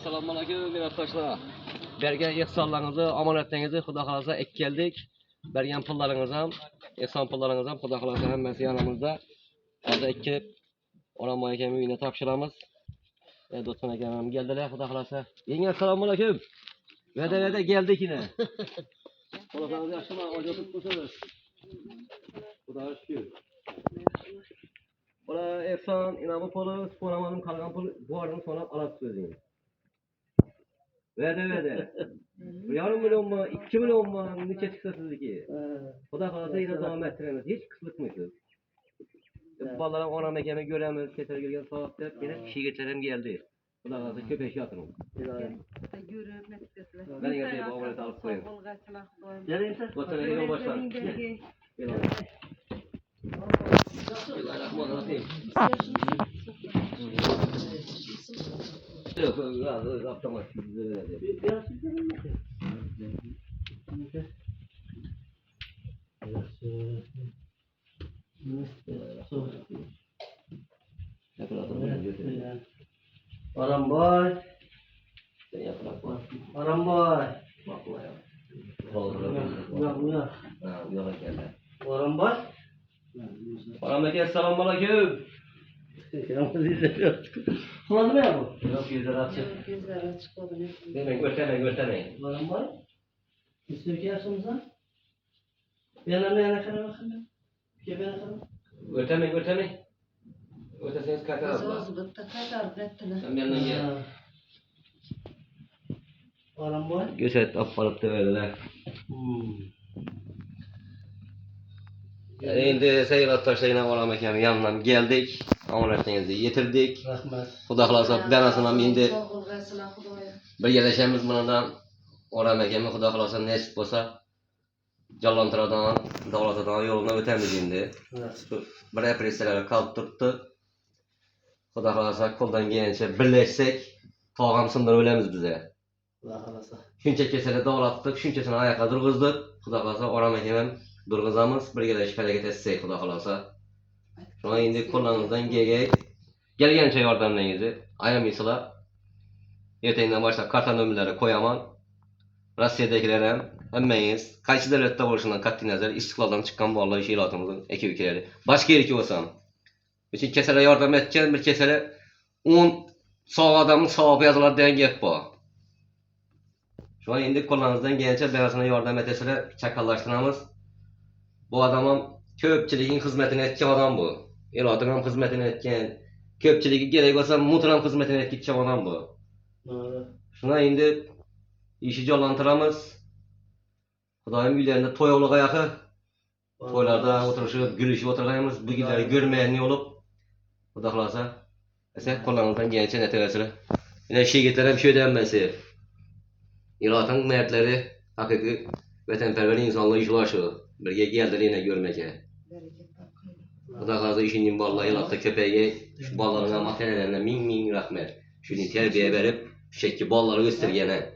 Selamünaleyküm arkadaşlar. Bergen ihsanlarınızı, amanetlerinizi Xudo xolasa ek geldik. Bergen pullarınızdan, ihsan pullarınızdan Xudo xolasa hemmesi yanımızda. Hozir ikki Orama ekemin uyuna topshiramiz. Do'stona ekenim geldiler Xudo xolasa. Yenge selamünaleyküm. Veda geldik yine. Qolaqangiz yaxshimi? Ojoy tutibsiz. Xudoga shukr. Ola ihson, inamı pulu, sporamadım kalgan pul, bu arada sonra alıp sözünü. Veda. 1,5 milyon mu, 2 milyon mu, neçe çıksa sizdeki? Xudo xolasa yine devam ettiremiz. Hiç kıslıkmıyorsunuz. Balalarım ona mekeme göremiz, keser gelgen soğuk dep, yine kişi geçerim geldi. Xudo xolasa köpeş yatırım. Ben yine bu avret alıp koyayım. Nereyse? Vatana yol başlar. Bismillahirrahmanirrahim. Yok, yaptım artık. Biraz sizlerin mi? Aramboy. Aramboy. Uyak. Uyak geldi. Aramboy. Selamünaleyküm. Kullandı mı ya bu? Yok yüzleri açık. Gözler açık oldu. Demeyin göstermeyin. Aramboy. İstiyor ki yaşımızdan. Yana kadar bakın. Kebene kadar. Göstermeyin. Ötesiniz kaçar abla. Zozbutta kadar bettiler. Sen yanına gel. Aramboy. Göçet alıp da verdiler. Yani şimdi sevgili arkadaşlar yine Orhan Mekan'ın yanından geldik. Amanetlerinizi getirdik. Rahmet. Xudo xolasa danasına indi. Sağ ol, versinler Xudoya. Bir gelişemiz bundan Orhan Mekan'ın Xudo xolasa nesip olsa Jallantıradan, Davlatadan yoluna ötemiz indi. Bir repressiyalara kalıp tuttu. Xudo xolasa koldan gelişe birleşsek tağam sındır ölemiz bize. Rahmet. Şuncha kesele davlattık, şunchasini ayakta durguzdik. Xudo xolasa Orhan Mekan'ın durguzamiz, bir geliş hareket etsek Xudo xolasa. Şuna indi kollarınızdan gelgençe yordamlayınızı ayamaysılar. Erteğinden başlap kartan ömürleri koyaman. Rossiyadakilere hemmeyiz. Kaysi devlette oluşundan katli nazar istiklaldan çıkan bu Allah işilatımızın eki ülkeleri. Başka yer ki olsam. Bütün kesele yardım edeceğim bir kesele 10 sağ adamın savabı yazılar diyen gep bu. Şu an indi kollarınızdan gelince benasına yardım etesele çakallaştırmamız. Bu adamın köpçiliğin hizmetini etken adam bu. Eladının hizmetini etken, köpçiliği gerek olsa muhtaram hizmetini etken adam bu. Şuna indi işi canlantıramız. Xudoyim uylarında toy oluğa yakı. Toylarda oturuşup, gülüşüp oturacağımız bu günleri görmeyenli olup Xudo xolasa ese kollarınızdan gelince neteresini. Yine şirketlerim şöyle denmesi. İlatın mertleri hakiki vatanperver insanlığı işulaşı. Birge geldiler yine görmece. Xudo xolasa işinin vallahi ilatta köpeği şu ballarına materyallerine min rahmet. Şunu terbiye verip şekli balları göstergene.